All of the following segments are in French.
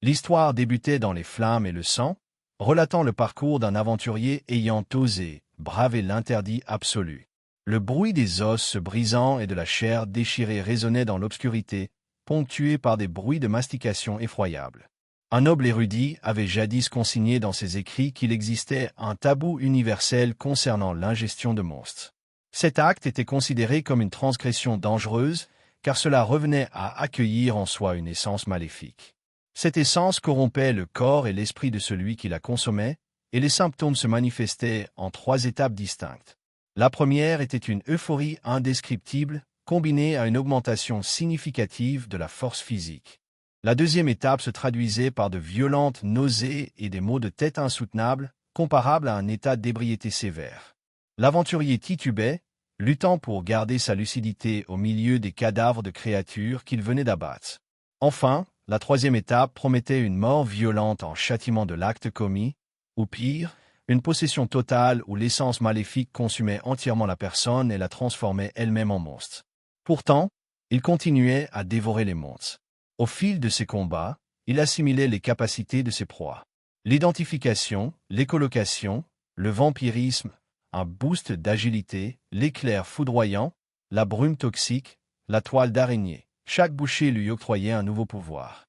L'histoire débutait dans les flammes et le sang, relatant le parcours d'un aventurier ayant osé braver l'interdit absolu. Le bruit des os se brisant et de la chair déchirée résonnait dans l'obscurité, ponctué par des bruits de mastication effroyables. Un noble érudit avait jadis consigné dans ses écrits qu'il existait un tabou universel concernant l'ingestion de monstres. Cet acte était considéré comme une transgression dangereuse, car cela revenait à accueillir en soi une essence maléfique. Cette essence corrompait le corps et l'esprit de celui qui la consommait, et les symptômes se manifestaient en 3 étapes distinctes. La première était une euphorie indescriptible, combinée à une augmentation significative de la force physique. La deuxième étape se traduisait par de violentes nausées et des maux de tête insoutenables, comparables à un état d'ébriété sévère. L'aventurier titubait, luttant pour garder sa lucidité au milieu des cadavres de créatures qu'il venait d'abattre. Enfin, la troisième étape promettait une mort violente en châtiment de l'acte commis, ou pire, une possession totale où l'essence maléfique consumait entièrement la personne et la transformait elle-même en monstre. Pourtant, il continuait à dévorer les monstres. Au fil de ses combats, il assimilait les capacités de ses proies. L'identification, l'écholocation, le vampirisme, un boost d'agilité, l'éclair foudroyant, la brume toxique, la toile d'araignée. Chaque bouchée lui octroyait un nouveau pouvoir.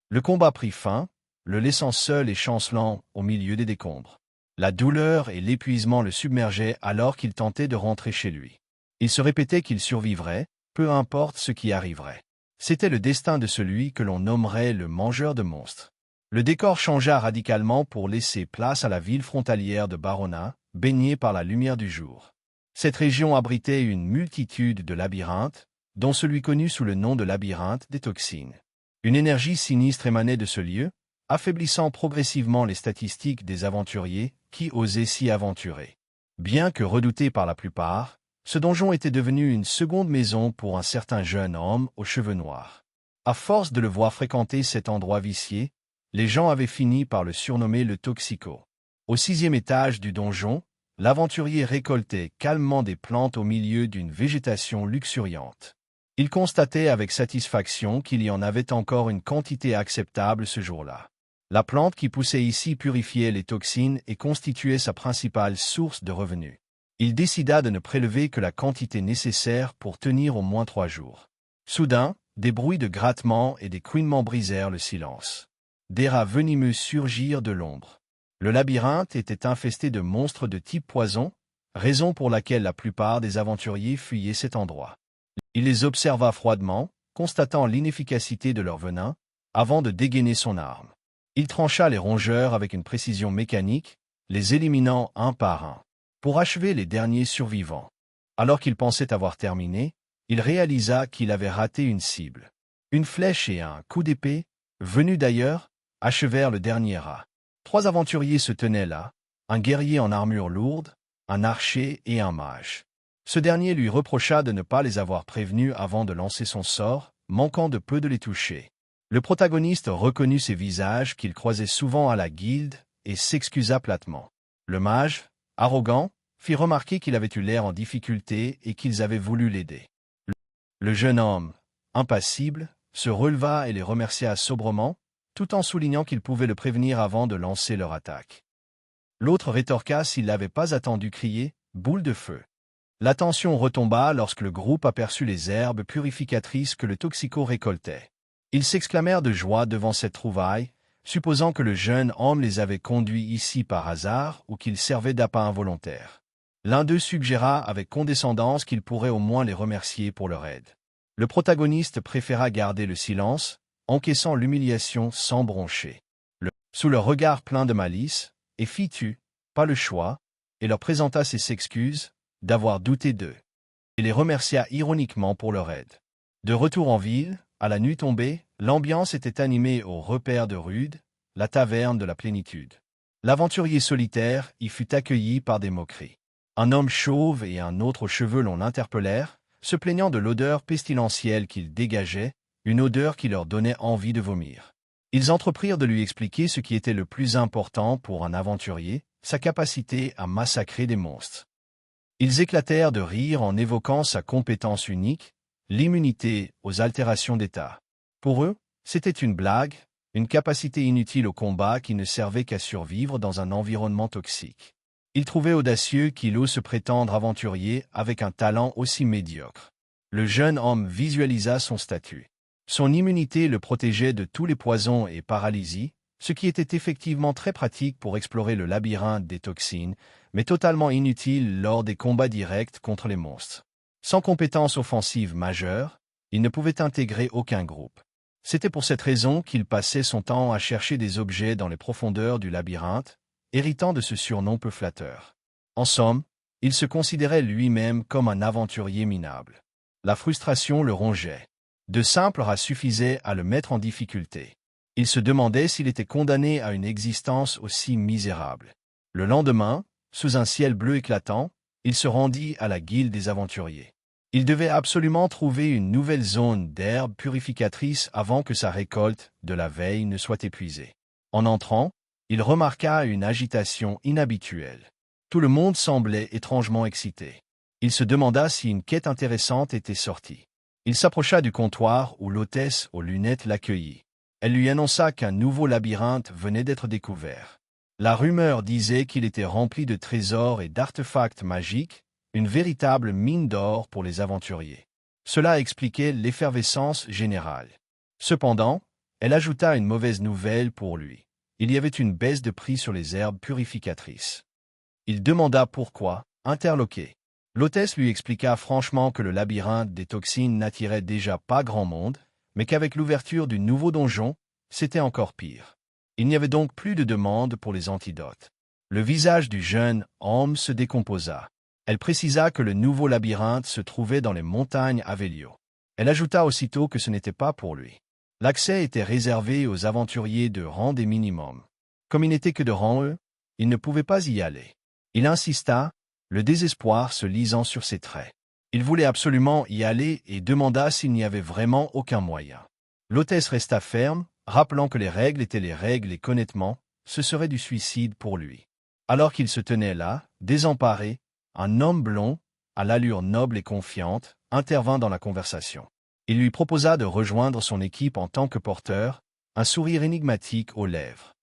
Le combat prit fin, le laissant seul et chancelant au milieu des décombres. La douleur et l'épuisement le submergeaient alors qu'il tentait de rentrer chez lui. Il se répétait qu'il survivrait, peu importe ce qui arriverait. C'était le destin de celui que l'on nommerait le mangeur de monstres. Le décor changea radicalement pour laisser place à la ville frontalière de Barona, baignée par la lumière du jour. Cette région abritait une multitude de labyrinthes, dont celui connu sous le nom de labyrinthe des toxines. Une énergie sinistre émanait de ce lieu, affaiblissant progressivement les statistiques des aventuriers qui osaient s'y aventurer. Bien que redouté par la plupart, ce donjon était devenu une seconde maison pour un certain jeune homme aux cheveux noirs. À force de le voir fréquenter cet endroit vicié, les gens avaient fini par le surnommer le Toxico. Au 6e étage du donjon, l'aventurier récoltait calmement des plantes au milieu d'une végétation luxuriante. Il constatait avec satisfaction qu'il y en avait encore une quantité acceptable ce jour-là. La plante qui poussait ici purifiait les toxines et constituait sa principale source de revenus. Il décida de ne prélever que la quantité nécessaire pour tenir au moins 3 jours. Soudain, des bruits de grattement et des couinements brisèrent le silence. Des rats venimeux surgirent de l'ombre. Le labyrinthe était infesté de monstres de type poison, raison pour laquelle la plupart des aventuriers fuyaient cet endroit. Il les observa froidement, constatant l'inefficacité de leur venin, avant de dégainer son arme. Il trancha les rongeurs avec une précision mécanique, les éliminant un par un. Pour achever les derniers survivants. Alors qu'il pensait avoir terminé, il réalisa qu'il avait raté une cible. Une flèche et un coup d'épée, venus d'ailleurs, achevèrent le dernier rat. 3 aventuriers se tenaient là, un guerrier en armure lourde, un archer et un mage. Ce dernier lui reprocha de ne pas les avoir prévenus avant de lancer son sort, manquant de peu de les toucher. Le protagoniste reconnut ces visages qu'il croisait souvent à la guilde et s'excusa platement. Le mage, arrogant, fit remarquer qu'il avait eu l'air en difficulté et qu'ils avaient voulu l'aider. Le jeune homme, impassible, se releva et les remercia sobrement, tout en soulignant qu'ils pouvaient le prévenir avant de lancer leur attaque. L'autre rétorqua s'il l'avait pas attendu crier « boule de feu ». La tension retomba lorsque le groupe aperçut les herbes purificatrices que le Toxico récoltait. Ils s'exclamèrent de joie devant cette trouvaille, supposant que le jeune homme les avait conduits ici par hasard ou qu'il servait d'appât involontaire. L'un d'eux suggéra avec condescendance qu'il pourrait au moins les remercier pour leur aide. Le protagoniste préféra garder le silence, encaissant l'humiliation sans broncher. Sous leur regard plein de malice, et fit-tu, pas le choix, et leur présenta ses excuses, d'avoir douté d'eux. Il les remercia ironiquement pour leur aide. De retour en ville, à la nuit tombée, l'ambiance était animée au repère de Rude, la taverne de la plénitude. L'aventurier solitaire y fut accueilli par des moqueries. Un homme chauve et un autre aux cheveux longs l'interpellèrent, se plaignant de l'odeur pestilentielle qu'il dégageait, une odeur qui leur donnait envie de vomir. Ils entreprirent de lui expliquer ce qui était le plus important pour un aventurier, sa capacité à massacrer des monstres. Ils éclatèrent de rire en évoquant sa compétence unique, l'immunité aux altérations d'état. Pour eux, c'était une blague, une capacité inutile au combat qui ne servait qu'à survivre dans un environnement toxique. Il trouvait audacieux qu'il ose se prétendre aventurier avec un talent aussi médiocre. Le jeune homme visualisa son statut. Son immunité le protégeait de tous les poisons et paralysies, ce qui était effectivement très pratique pour explorer le labyrinthe des toxines, mais totalement inutile lors des combats directs contre les monstres. Sans compétence offensive majeure, il ne pouvait intégrer aucun groupe. C'était pour cette raison qu'il passait son temps à chercher des objets dans les profondeurs du labyrinthe, héritant de ce surnom peu flatteur. En somme, il se considérait lui-même comme un aventurier minable. La frustration le rongeait. De simples rats suffisaient à le mettre en difficulté. Il se demandait s'il était condamné à une existence aussi misérable. Le lendemain, sous un ciel bleu éclatant, il se rendit à la guilde des aventuriers. Il devait absolument trouver une nouvelle zone d'herbe purificatrice avant que sa récolte de la veille ne soit épuisée. En entrant, il remarqua une agitation inhabituelle. Tout le monde semblait étrangement excité. Il se demanda si une quête intéressante était sortie. Il s'approcha du comptoir où l'hôtesse aux lunettes l'accueillit. Elle lui annonça qu'un nouveau labyrinthe venait d'être découvert. La rumeur disait qu'il était rempli de trésors et d'artefacts magiques, une véritable mine d'or pour les aventuriers. Cela expliquait l'effervescence générale. Cependant, elle ajouta une mauvaise nouvelle pour lui. Il y avait une baisse de prix sur les herbes purificatrices. Il demanda pourquoi, interloqué. L'hôtesse lui expliqua franchement que le labyrinthe des toxines n'attirait déjà pas grand monde, mais qu'avec l'ouverture du nouveau donjon, c'était encore pire. Il n'y avait donc plus de demande pour les antidotes. Le visage du jeune homme se décomposa. Elle précisa que le nouveau labyrinthe se trouvait dans les montagnes Avelio. Elle ajouta aussitôt que ce n'était pas pour lui. L'accès était réservé aux aventuriers de rang des minimums. Comme il n'était que de rang E, il ne pouvait pas y aller. Il insista, le désespoir se lisant sur ses traits. Il voulait absolument y aller et demanda s'il n'y avait vraiment aucun moyen. L'hôtesse resta ferme, rappelant que les règles étaient les règles et qu'honnêtement, ce serait du suicide pour lui. Alors qu'il se tenait là, désemparé, un homme blond, à l'allure noble et confiante, intervint dans la conversation. Il lui proposa de rejoindre son équipe en tant que porteur, un sourire énigmatique aux lèvres.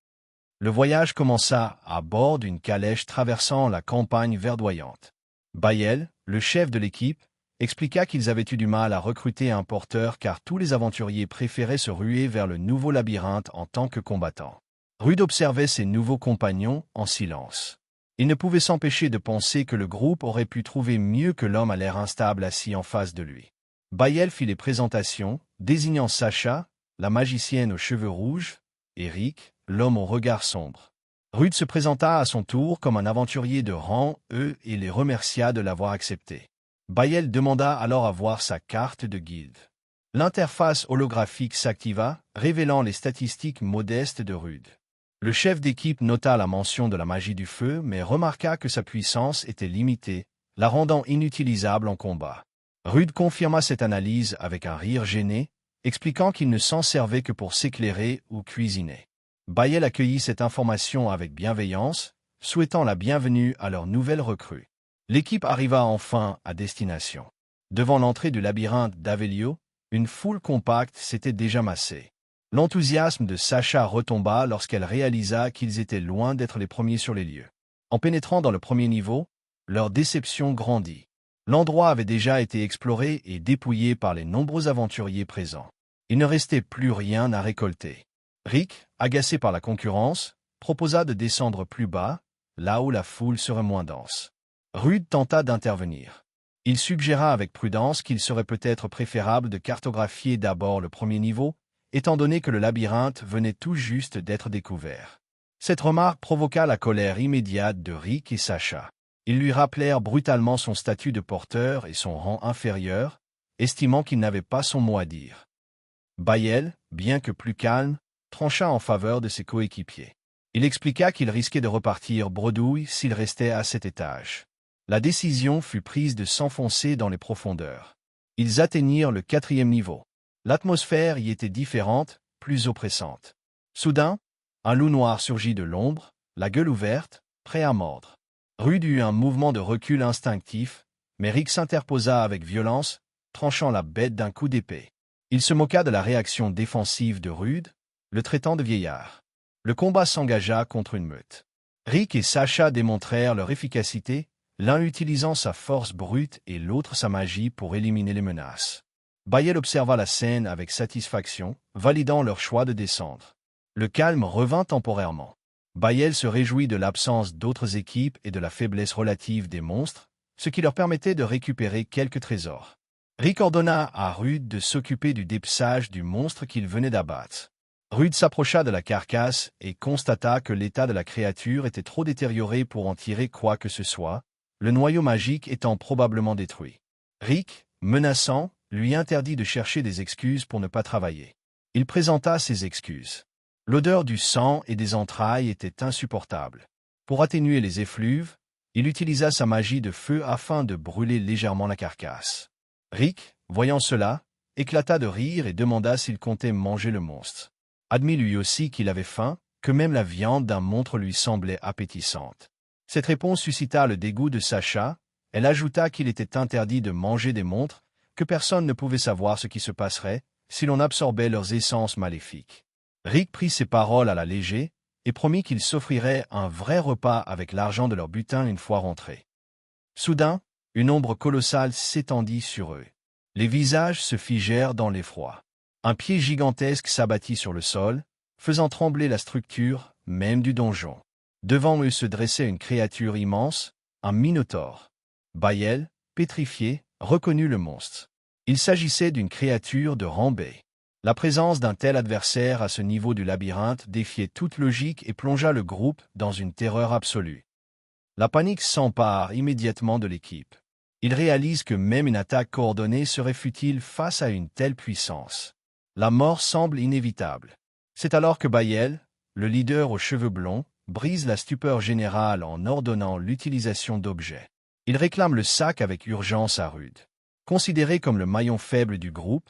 Le voyage commença à bord d'une calèche traversant la campagne verdoyante. Bayel, le chef de l'équipe, expliqua qu'ils avaient eu du mal à recruter un porteur car tous les aventuriers préféraient se ruer vers le nouveau labyrinthe en tant que combattants. Rude observait ses nouveaux compagnons en silence. Il ne pouvait s'empêcher de penser que le groupe aurait pu trouver mieux que l'homme à l'air instable assis en face de lui. Bayel fit les présentations, désignant Sacha, la magicienne aux cheveux rouges, Eric, l'homme au regard sombre. Rude se présenta à son tour comme un aventurier de rang E et les remercia de l'avoir accepté. Bayel demanda alors à voir sa carte de guilde. L'interface holographique s'activa, révélant les statistiques modestes de Rude. Le chef d'équipe nota la mention de la magie du feu, mais remarqua que sa puissance était limitée, la rendant inutilisable en combat. Rude confirma cette analyse avec un rire gêné, expliquant qu'il ne s'en servait que pour s'éclairer ou cuisiner. Bayel accueillit cette information avec bienveillance, souhaitant la bienvenue à leur nouvelle recrue. L'équipe arriva enfin à destination. Devant l'entrée du labyrinthe d'Avelio, une foule compacte s'était déjà massée. L'enthousiasme de Sacha retomba lorsqu'elle réalisa qu'ils étaient loin d'être les premiers sur les lieux. En pénétrant dans le premier niveau, leur déception grandit. L'endroit avait déjà été exploré et dépouillé par les nombreux aventuriers présents. Il ne restait plus rien à récolter. Rick, agacé par la concurrence, proposa de descendre plus bas, là où la foule serait moins dense. Rude tenta d'intervenir. Il suggéra avec prudence qu'il serait peut-être préférable de cartographier d'abord le premier niveau, étant donné que le labyrinthe venait tout juste d'être découvert. Cette remarque provoqua la colère immédiate de Rick et Sacha. Ils lui rappelèrent brutalement son statut de porteur et son rang inférieur, estimant qu'il n'avait pas son mot à dire. Bayel, bien que plus calme, trancha en faveur de ses coéquipiers. Il expliqua qu'il risquait de repartir bredouille s'il restait à cet étage. La décision fut prise de s'enfoncer dans les profondeurs. Ils atteignirent le 4e niveau. L'atmosphère y était différente, plus oppressante. Soudain, un loup noir surgit de l'ombre, la gueule ouverte, prêt à mordre. Rude eut un mouvement de recul instinctif, mais Rick s'interposa avec violence, tranchant la bête d'un coup d'épée. Il se moqua de la réaction défensive de Rude, le traitant de vieillard. Le combat s'engagea contre une meute. Rick et Sasha démontrèrent leur efficacité, l'un utilisant sa force brute et l'autre sa magie pour éliminer les menaces. Bayel observa la scène avec satisfaction, validant leur choix de descendre. Le calme revint temporairement. Bayel se réjouit de l'absence d'autres équipes et de la faiblesse relative des monstres, ce qui leur permettait de récupérer quelques trésors. Rick ordonna à Rude de s'occuper du dépeçage du monstre qu'il venait d'abattre. Rude s'approcha de la carcasse et constata que l'état de la créature était trop détérioré pour en tirer quoi que ce soit, le noyau magique étant probablement détruit. Rick, menaçant, lui interdit de chercher des excuses pour ne pas travailler. Il présenta ses excuses. L'odeur du sang et des entrailles était insupportable. Pour atténuer les effluves, il utilisa sa magie de feu afin de brûler légèrement la carcasse. Rick, voyant cela, éclata de rire et demanda s'il comptait manger le monstre. Admit lui aussi qu'il avait faim, que même la viande d'un monstre lui semblait appétissante. Cette réponse suscita le dégoût de Sasha. Elle ajouta qu'il était interdit de manger des monstres, que personne ne pouvait savoir ce qui se passerait si l'on absorbait leurs essences maléfiques. Rick prit ces paroles à la légère et promit qu'il s'offrirait un vrai repas avec l'argent de leur butin une fois rentrés. Soudain, une ombre colossale s'étendit sur eux. Les visages se figèrent dans l'effroi. Un pied gigantesque s'abattit sur le sol, faisant trembler la structure même du donjon. Devant eux se dressait une créature immense, un minotaure. Bayel, pétrifié, reconnut le monstre. Il s'agissait d'une créature de Rambé. La présence d'un tel adversaire à ce niveau du labyrinthe défiait toute logique et plongea le groupe dans une terreur absolue. La panique s'empare immédiatement de l'équipe. Ils réalisent que même une attaque coordonnée serait futile face à une telle puissance. La mort semble inévitable. C'est alors que Bayel, le leader aux cheveux blonds, brise la stupeur générale en ordonnant l'utilisation d'objets. Il réclame le sac avec urgence à Rude. Considéré comme le maillon faible du groupe,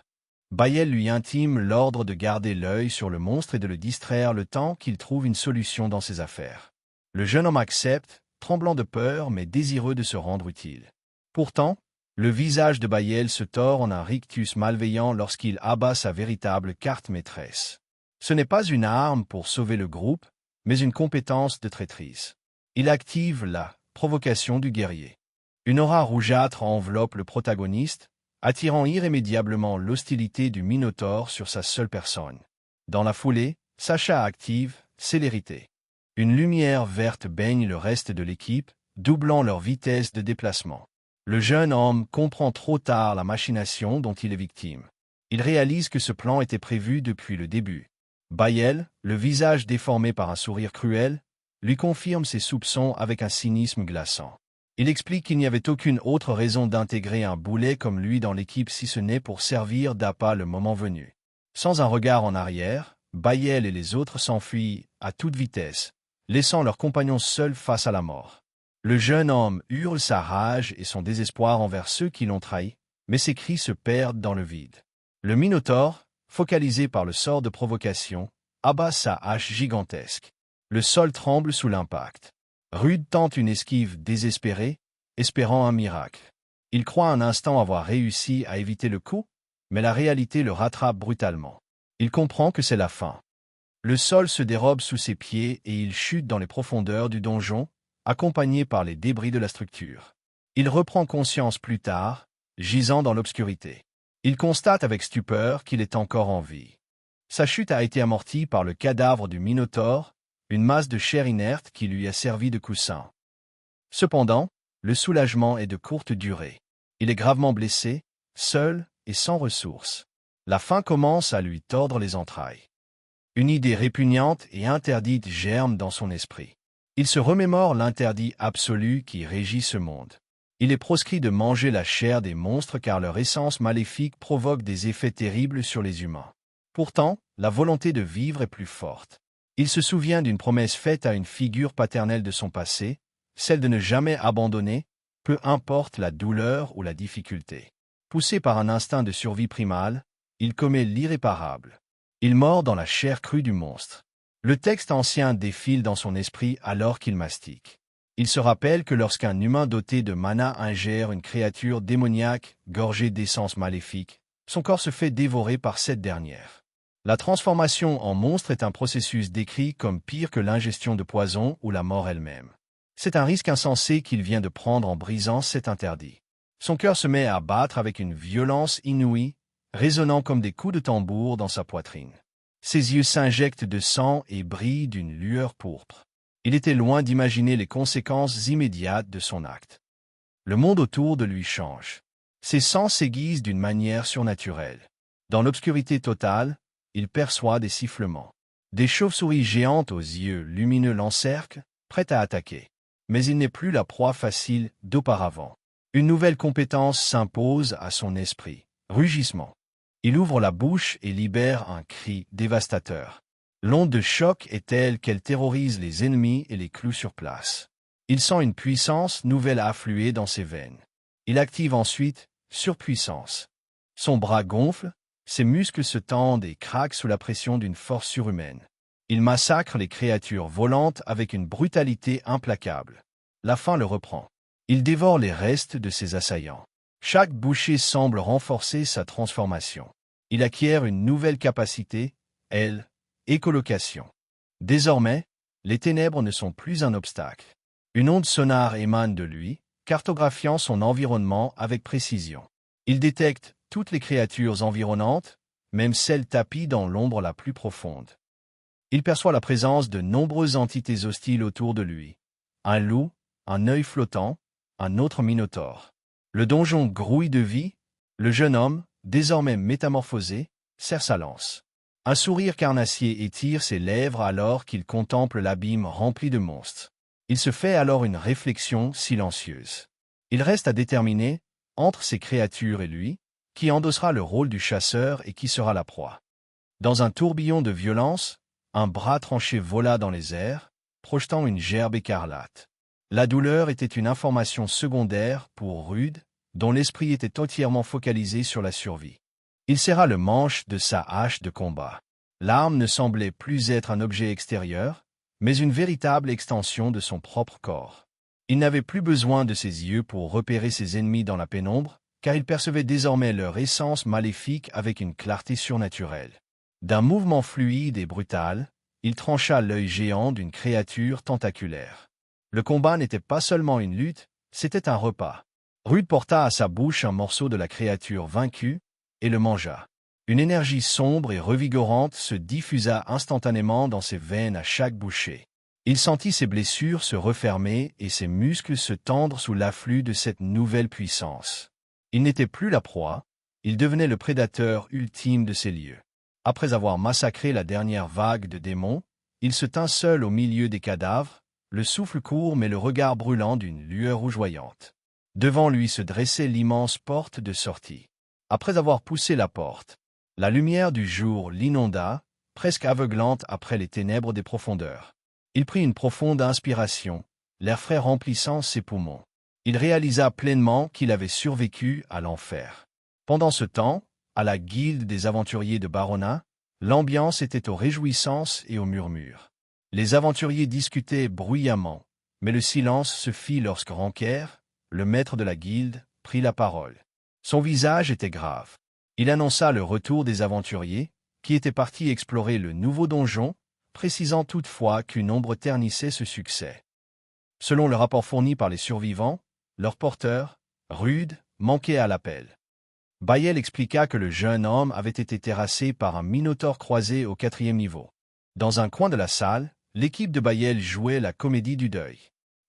Bayel lui intime l'ordre de garder l'œil sur le monstre et de le distraire le temps qu'il trouve une solution dans ses affaires. Le jeune homme accepte, tremblant de peur mais désireux de se rendre utile. Pourtant, le visage de Bayel se tord en un rictus malveillant lorsqu'il abat sa véritable carte maîtresse. Ce n'est pas une arme pour sauver le groupe, mais une compétence de traîtrise. Il active la provocation du guerrier. Une aura rougeâtre enveloppe le protagoniste, attirant irrémédiablement l'hostilité du Minotaure sur sa seule personne. Dans la foulée, Sasha active célérité. Une lumière verte baigne le reste de l'équipe, doublant leur vitesse de déplacement. Le jeune homme comprend trop tard la machination dont il est victime. Il réalise que ce plan était prévu depuis le début. Bayel, le visage déformé par un sourire cruel, lui confirme ses soupçons avec un cynisme glaçant. Il explique qu'il n'y avait aucune autre raison d'intégrer un boulet comme lui dans l'équipe si ce n'est pour servir d'appât le moment venu. Sans un regard en arrière, Bayel et les autres s'enfuient à toute vitesse, laissant leurs compagnons seuls face à la mort. Le jeune homme hurle sa rage et son désespoir envers ceux qui l'ont trahi, mais ses cris se perdent dans le vide. Le Minotaure, focalisé par le sort de provocation, abat sa hache gigantesque. Le sol tremble sous l'impact. Rude tente une esquive désespérée, espérant un miracle. Il croit un instant avoir réussi à éviter le coup, mais la réalité le rattrape brutalement. Il comprend que c'est la fin. Le sol se dérobe sous ses pieds et il chute dans les profondeurs du donjon, accompagné par les débris de la structure. Il reprend conscience plus tard, gisant dans l'obscurité. Il constate avec stupeur qu'il est encore en vie. Sa chute a été amortie par le cadavre du Minotaure, une masse de chair inerte qui lui a servi de coussin. Cependant, le soulagement est de courte durée. Il est gravement blessé, seul et sans ressources. La faim commence à lui tordre les entrailles. Une idée répugnante et interdite germe dans son esprit. Il se remémore l'interdit absolu qui régit ce monde. Il est proscrit de manger la chair des monstres car leur essence maléfique provoque des effets terribles sur les humains. Pourtant, la volonté de vivre est plus forte. Il se souvient d'une promesse faite à une figure paternelle de son passé, celle de ne jamais abandonner, peu importe la douleur ou la difficulté. Poussé par un instinct de survie primale, il commet l'irréparable. Il mord dans la chair crue du monstre. Le texte ancien défile dans son esprit alors qu'il mastique. Il se rappelle que lorsqu'un humain doté de mana ingère une créature démoniaque gorgée d'essence maléfique, son corps se fait dévorer par cette dernière. La transformation en monstre est un processus décrit comme pire que l'ingestion de poison ou la mort elle-même. C'est un risque insensé qu'il vient de prendre en brisant cet interdit. Son cœur se met à battre avec une violence inouïe, résonnant comme des coups de tambour dans sa poitrine. Ses yeux s'injectent de sang et brillent d'une lueur pourpre. Il était loin d'imaginer les conséquences immédiates de son acte. Le monde autour de lui change. Ses sens s'aiguisent d'une manière surnaturelle. Dans l'obscurité totale, il perçoit des sifflements. Des chauves-souris géantes aux yeux lumineux l'encerclent, prêtes à attaquer. Mais il n'est plus la proie facile d'auparavant. Une nouvelle compétence s'impose à son esprit. Rugissement. Il ouvre la bouche et libère un cri dévastateur. L'onde de choc est telle qu'elle terrorise les ennemis et les cloue sur place. Il sent une puissance nouvelle affluer dans ses veines. Il active ensuite surpuissance. Son bras gonfle, ses muscles se tendent et craquent sous la pression d'une force surhumaine. Il massacre les créatures volantes avec une brutalité implacable. La faim le reprend. Il dévore les restes de ses assaillants. Chaque bouchée semble renforcer sa transformation. Il acquiert une nouvelle capacité, écolocation. Désormais, les ténèbres ne sont plus un obstacle. Une onde sonore émane de lui, cartographiant son environnement avec précision. Il détecte toutes les créatures environnantes, même celles tapies dans l'ombre la plus profonde. Il perçoit la présence de nombreuses entités hostiles autour de lui. Un loup, un œil flottant, un autre minotaure. Le donjon grouille de vie, le jeune homme, désormais métamorphosé, serre sa lance. Un sourire carnassier étire ses lèvres alors qu'il contemple l'abîme rempli de monstres. Il se fait alors une réflexion silencieuse. Il reste à déterminer, entre ces créatures et lui, qui endossera le rôle du chasseur et qui sera la proie. Dans un tourbillon de violence, un bras tranché vola dans les airs, projetant une gerbe écarlate. La douleur était une information secondaire pour Rude, dont l'esprit était entièrement focalisé sur la survie. Il serra le manche de sa hache de combat. L'arme ne semblait plus être un objet extérieur, mais une véritable extension de son propre corps. Il n'avait plus besoin de ses yeux pour repérer ses ennemis dans la pénombre, car il percevait désormais leur essence maléfique avec une clarté surnaturelle. D'un mouvement fluide et brutal, il trancha l'œil géant d'une créature tentaculaire. Le combat n'était pas seulement une lutte, c'était un repas. Rude porta à sa bouche un morceau de la créature vaincue et le mangea. Une énergie sombre et revigorante se diffusa instantanément dans ses veines à chaque bouchée. Il sentit ses blessures se refermer et ses muscles se tendre sous l'afflux de cette nouvelle puissance. Il n'était plus la proie, il devenait le prédateur ultime de ces lieux. Après avoir massacré la dernière vague de démons, il se tint seul au milieu des cadavres, le souffle court mais le regard brûlant d'une lueur rougeoyante. Devant lui se dressait l'immense porte de sortie. Après avoir poussé la porte, la lumière du jour l'inonda, presque aveuglante après les ténèbres des profondeurs. Il prit une profonde inspiration, l'air frais remplissant ses poumons. Il réalisa pleinement qu'il avait survécu à l'enfer. Pendant ce temps, à la guilde des aventuriers de Barona, l'ambiance était aux réjouissances et aux murmures. Les aventuriers discutaient bruyamment, mais le silence se fit lorsque Ranker, le maître de la guilde, prit la parole. Son visage était grave. Il annonça le retour des aventuriers, qui étaient partis explorer le nouveau donjon, précisant toutefois qu'une ombre ternissait ce succès. Selon le rapport fourni par les survivants, leur porteur, Rude, manquait à l'appel. Bayel expliqua que le jeune homme avait été terrassé par un minotaure croisé au 4e niveau. Dans un coin de la salle, l'équipe de Bayel jouait la comédie du deuil.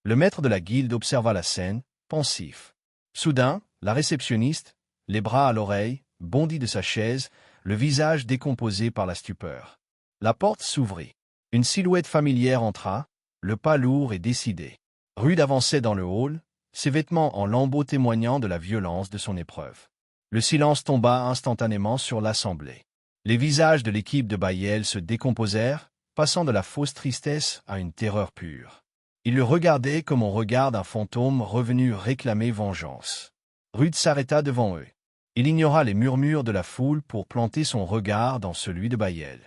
Le maître de la guilde observa la scène, pensif. Soudain, la réceptionniste, les bras à l'oreille, bondit de sa chaise, le visage décomposé par la stupeur. La porte s'ouvrit. Une silhouette familière entra, le pas lourd et décidé. Rude avançait dans le hall, ses vêtements en lambeaux témoignant de la violence de son épreuve. Le silence tomba instantanément sur l'assemblée. Les visages de l'équipe de Bayel se décomposèrent, passant de la fausse tristesse à une terreur pure. Ils le regardaient comme on regarde un fantôme revenu réclamer vengeance. Rude s'arrêta devant eux. Il ignora les murmures de la foule pour planter son regard dans celui de Bayel.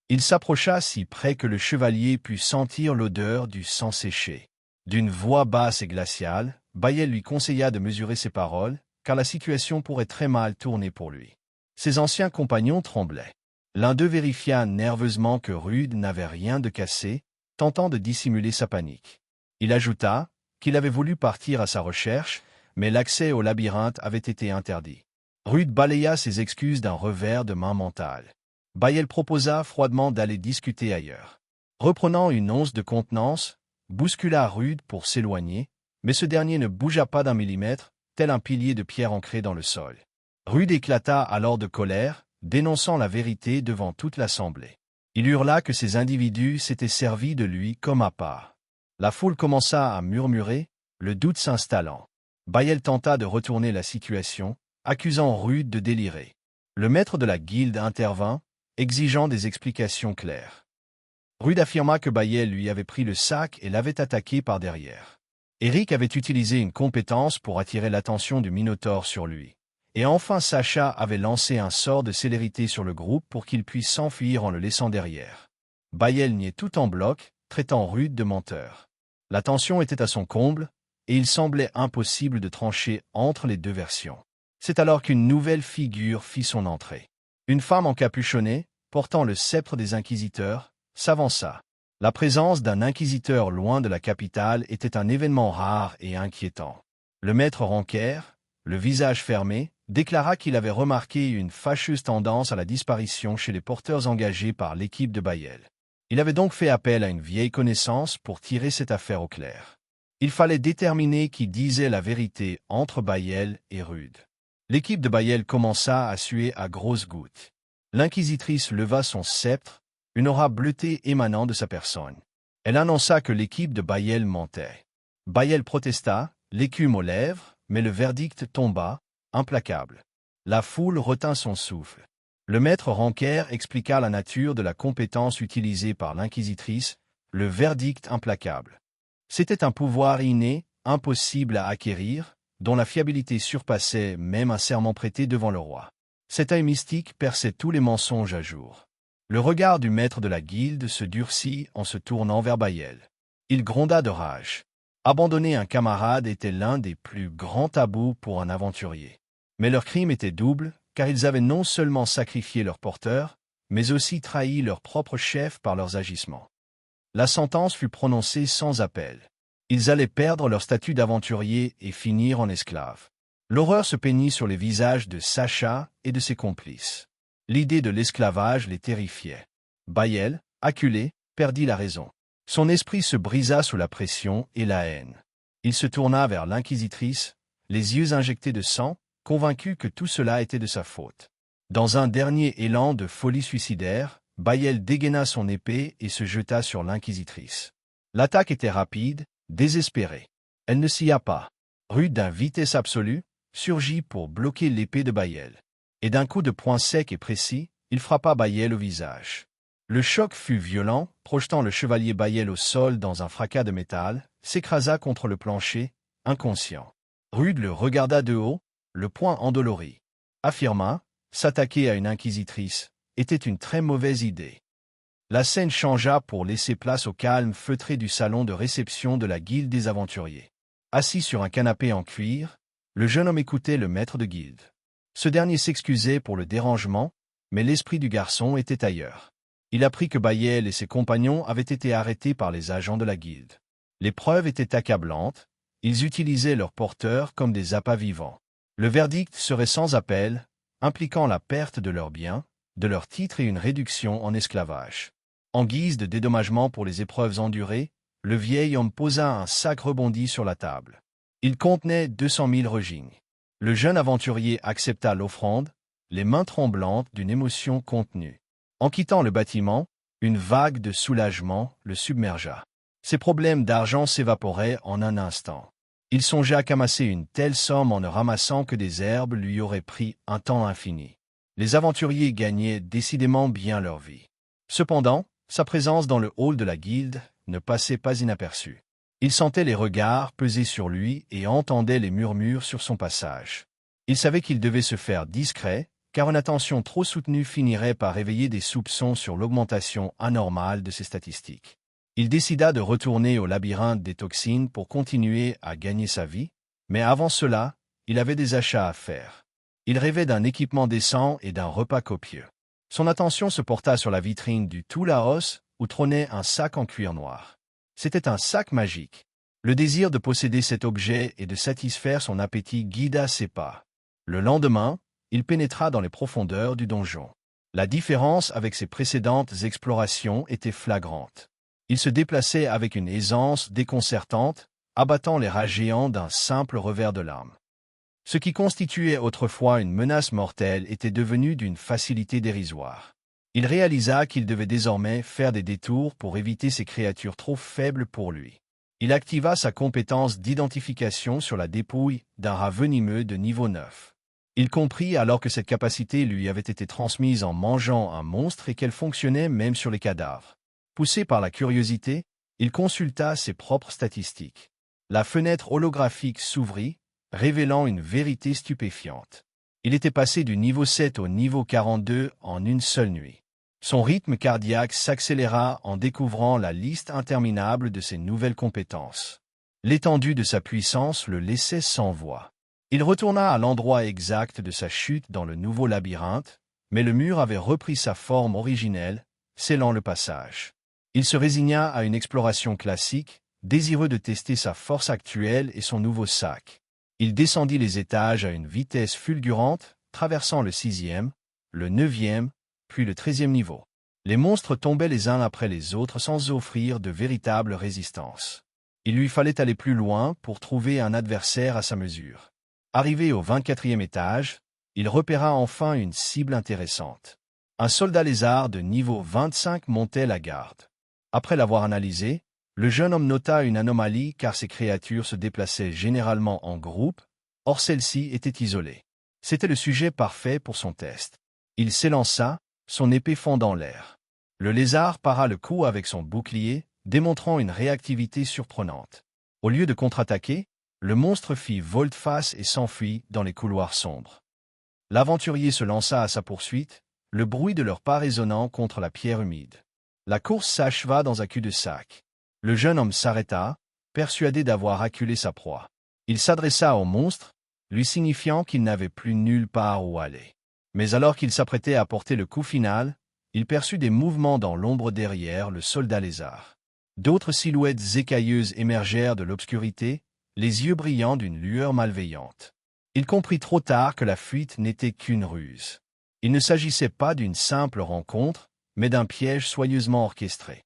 Il s'approcha si près que le chevalier put sentir l'odeur du sang séché. D'une voix basse et glaciale, Bayel lui conseilla de mesurer ses paroles, car la situation pourrait très mal tourner pour lui. Ses anciens compagnons tremblaient. L'un d'eux vérifia nerveusement que Rude n'avait rien de cassé, tentant de dissimuler sa panique. Il ajouta qu'il avait voulu partir à sa recherche, mais l'accès au labyrinthe avait été interdit. Rude balaya ses excuses d'un revers de main mental. Bayel proposa froidement d'aller discuter ailleurs. Reprenant une once de contenance, bouscula Rude pour s'éloigner, mais ce dernier ne bougea pas d'un millimètre, tel un pilier de pierre ancré dans le sol. Rude éclata alors de colère, dénonçant la vérité devant toute l'assemblée. Il hurla que ces individus s'étaient servis de lui comme à part. La foule commença à murmurer, le doute s'installant. Bayel tenta de retourner la situation, accusant Rude de délirer. Le maître de la guilde intervint, exigeant des explications claires. Rude affirma que Bayel lui avait pris le sac et l'avait attaqué par derrière. Eric avait utilisé une compétence pour attirer l'attention du Minotaure sur lui. Et enfin Sacha avait lancé un sort de célérité sur le groupe pour qu'il puisse s'enfuir en le laissant derrière. Bayel niait tout en bloc, traitant Rude de menteur. La tension était à son comble, et il semblait impossible de trancher entre les deux versions. C'est alors qu'une nouvelle figure fit son entrée. Une femme encapuchonnée, portant le sceptre des inquisiteurs, s'avança. La présence d'un inquisiteur loin de la capitale était un événement rare et inquiétant. Le maître Rancaire, le visage fermé, déclara qu'il avait remarqué une fâcheuse tendance à la disparition chez les porteurs engagés par l'équipe de Bayel. Il avait donc fait appel à une vieille connaissance pour tirer cette affaire au clair. Il fallait déterminer qui disait la vérité entre Bayel et Rude. L'équipe de Bayel commença à suer à grosses gouttes. L'inquisitrice leva son sceptre, une aura bleutée émanant de sa personne. Elle annonça que l'équipe de Bayel mentait. Bayel protesta, l'écume aux lèvres, mais le verdict tomba, implacable. La foule retint son souffle. Le maître Rancaire expliqua la nature de la compétence utilisée par l'inquisitrice, le verdict implacable. C'était un pouvoir inné, impossible à acquérir, dont la fiabilité surpassait même un serment prêté devant le roi. Cet œil mystique perçait tous les mensonges à jour. Le regard du maître de la guilde se durcit en se tournant vers Bayel. Il gronda de rage. Abandonner un camarade était l'un des plus grands tabous pour un aventurier. Mais leur crime était double, car ils avaient non seulement sacrifié leur porteur, mais aussi trahi leur propre chef par leurs agissements. La sentence fut prononcée sans appel. Ils allaient perdre leur statut d'aventurier et finir en esclaves. L'horreur se peignit sur les visages de Sacha et de ses complices. L'idée de l'esclavage les terrifiait. Bayel, acculé, perdit la raison. Son esprit se brisa sous la pression et la haine. Il se tourna vers l'inquisitrice, les yeux injectés de sang, convaincu que tout cela était de sa faute. Dans un dernier élan de folie suicidaire, Bayel dégaina son épée et se jeta sur l'inquisitrice. L'attaque était rapide, désespérée. Elle ne scia pas. Rude d'une vitesse absolue, surgit pour bloquer l'épée de Bayel. Et d'un coup de poing sec et précis, il frappa Bayel au visage. Le choc fut violent, projetant le chevalier Bayel au sol dans un fracas de métal, s'écrasa contre le plancher, inconscient. Rude le regarda de haut, le poing endolori. Affirma, s'attaquer à une inquisitrice était une très mauvaise idée. La scène changea pour laisser place au calme feutré du salon de réception de la guilde des aventuriers. Assis sur un canapé en cuir, le jeune homme écoutait le maître de guilde. Ce dernier s'excusait pour le dérangement, mais l'esprit du garçon était ailleurs. Il apprit que Bayel et ses compagnons avaient été arrêtés par les agents de la guilde. Les preuves étaient accablantes, ils utilisaient leurs porteurs comme des appâts vivants. Le verdict serait sans appel, impliquant la perte de leurs biens, de leurs titres et une réduction en esclavage. En guise de dédommagement pour les épreuves endurées, le vieil homme posa un sac rebondi sur la table. Il contenait 200 000 regines. Le jeune aventurier accepta l'offrande, les mains tremblantes d'une émotion contenue. En quittant le bâtiment, une vague de soulagement le submergea. Ses problèmes d'argent s'évaporaient en un instant. Il songea qu'amasser une telle somme en ne ramassant que des herbes lui aurait pris un temps infini. Les aventuriers gagnaient décidément bien leur vie. Cependant, sa présence dans le hall de la guilde ne passait pas inaperçue. Il sentait les regards peser sur lui et entendait les murmures sur son passage. Il savait qu'il devait se faire discret, car une attention trop soutenue finirait par réveiller des soupçons sur l'augmentation anormale de ses statistiques. Il décida de retourner au labyrinthe des toxines pour continuer à gagner sa vie, mais avant cela, il avait des achats à faire. Il rêvait d'un équipement décent et d'un repas copieux. Son attention se porta sur la vitrine du Toulaos, où trônait un sac en cuir noir. C'était un sac magique. Le désir de posséder cet objet et de satisfaire son appétit guida ses pas. Le lendemain, il pénétra dans les profondeurs du donjon. La différence avec ses précédentes explorations était flagrante. Il se déplaçait avec une aisance déconcertante, abattant les rats géants d'un simple revers de lame. Ce qui constituait autrefois une menace mortelle était devenu d'une facilité dérisoire. Il réalisa qu'il devait désormais faire des détours pour éviter ces créatures trop faibles pour lui. Il activa sa compétence d'identification sur la dépouille d'un rat venimeux de niveau 9. Il comprit alors que cette capacité lui avait été transmise en mangeant un monstre et qu'elle fonctionnait même sur les cadavres. Poussé par la curiosité, il consulta ses propres statistiques. La fenêtre holographique s'ouvrit, révélant une vérité stupéfiante. Il était passé du niveau 7 au niveau 42 en une seule nuit. Son rythme cardiaque s'accéléra en découvrant la liste interminable de ses nouvelles compétences. L'étendue de sa puissance le laissait sans voix. Il retourna à l'endroit exact de sa chute dans le nouveau labyrinthe, mais le mur avait repris sa forme originelle, scellant le passage. Il se résigna à une exploration classique, désireux de tester sa force actuelle et son nouveau sac. Il descendit les étages à une vitesse fulgurante, traversant le 6e, le 9e, puis le 13e niveau. Les monstres tombaient les uns après les autres sans offrir de véritable résistance. Il lui fallait aller plus loin pour trouver un adversaire à sa mesure. Arrivé au 24e étage, il repéra enfin une cible intéressante. Un soldat lézard de niveau 25 montait la garde. Après l'avoir analysé, le jeune homme nota une anomalie car ces créatures se déplaçaient généralement en groupe, or celle-ci était isolée. C'était le sujet parfait pour son test. Il s'élança, son épée fondant l'air. Le lézard para le coup avec son bouclier, démontrant une réactivité surprenante. Au lieu de contre-attaquer, le monstre fit volte-face et s'enfuit dans les couloirs sombres. L'aventurier se lança à sa poursuite, le bruit de leurs pas résonnant contre la pierre humide. La course s'acheva dans un cul-de-sac. Le jeune homme s'arrêta, persuadé d'avoir acculé sa proie. Il s'adressa au monstre, lui signifiant qu'il n'avait plus nulle part où aller. Mais alors qu'il s'apprêtait à porter le coup final, il perçut des mouvements dans l'ombre derrière le soldat lézard. D'autres silhouettes écailleuses émergèrent de l'obscurité, les yeux brillants d'une lueur malveillante. Il comprit trop tard que la fuite n'était qu'une ruse. Il ne s'agissait pas d'une simple rencontre, mais d'un piège soigneusement orchestré.